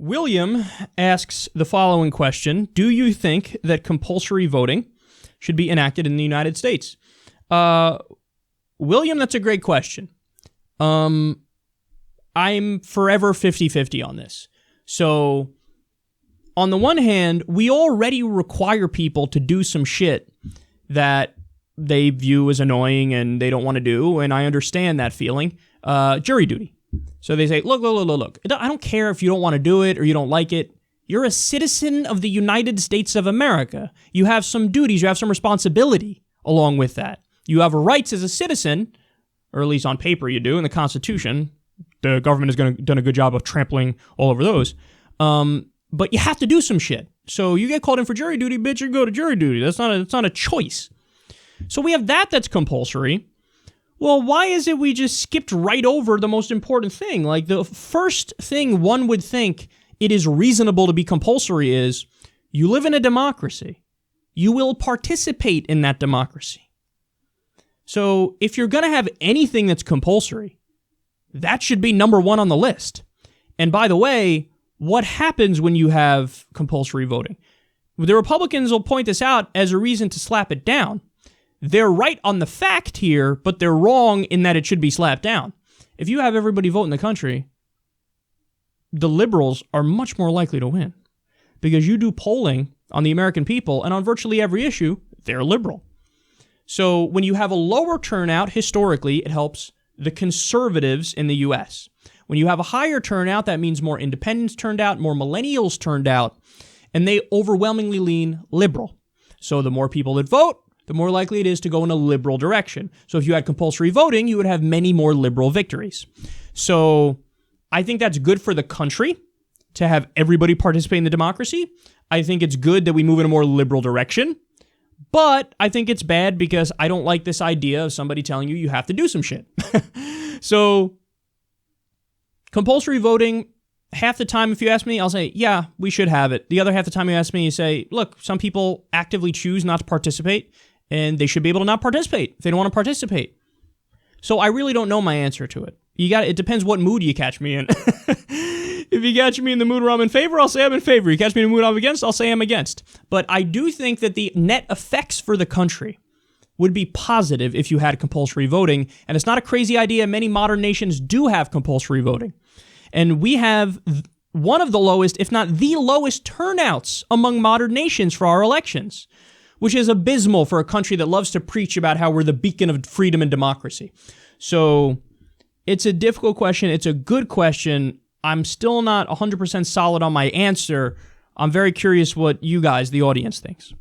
William asks the following question. Do you think that compulsory voting should be enacted in the United States? William, that's a great question. I'm forever 50-50 on this. So, on the one hand, we already require people to do some shit that they view as annoying and they don't want to do, and I understand that feeling. Jury duty. So they say, look. I don't care if you don't want to do it or you don't like it. You're a citizen of the United States of America. You have some duties, you have some responsibility along with that. You have rights as a citizen, or at least on paper you do, in the Constitution. The government has done a good job of trampling all over those. But you have to do some shit. So you get called in for jury duty, bitch, you go to jury duty. That's not a choice. So we have that's compulsory. Well, why is it we just skipped right over the most important thing? Like, the first thing one would think it is reasonable to be compulsory is you live in a democracy. You will participate in that democracy. So if you're going to have anything that's compulsory, that should be number one on the list. And by the way, what happens when you have compulsory voting? The Republicans will point this out as a reason to slap it down. They're right on the fact here, but they're wrong in that it should be slapped down. If you have everybody vote in the country, the liberals are much more likely to win. Because you do polling on the American people, and on virtually every issue, they're liberal. So when you have a lower turnout, historically, it helps the conservatives in the U.S. When you have a higher turnout, that means more independents turned out, more millennials turned out, and they overwhelmingly lean liberal. So the more people that vote, the more likely it is to go in a liberal direction. So if you had compulsory voting, you would have many more liberal victories. So I think that's good for the country to have everybody participate in the democracy. I think it's good that we move in a more liberal direction. But I think it's bad because I don't like this idea of somebody telling you have to do some shit. So compulsory voting, half the time if you ask me, I'll say, yeah, we should have it. The other half the time you ask me, you say, look, some people actively choose not to participate, and they should be able to not participate if they don't want to participate. So I really don't know my answer to it. It depends what mood you catch me in. If you catch me in the mood where I'm in favor, I'll say I'm in favor. You catch me in the mood I'm against, I'll say I'm against. But I do think that the net effects for the country would be positive if you had compulsory voting. And it's not a crazy idea. Many modern nations do have compulsory voting. And we have one of the lowest, if not the lowest, turnouts among modern nations for our elections, which is abysmal for a country that loves to preach about how we're the beacon of freedom and democracy. So it's a difficult question. It's a good question. I'm still not 100% solid on my answer. I'm very curious what you guys, the audience, thinks.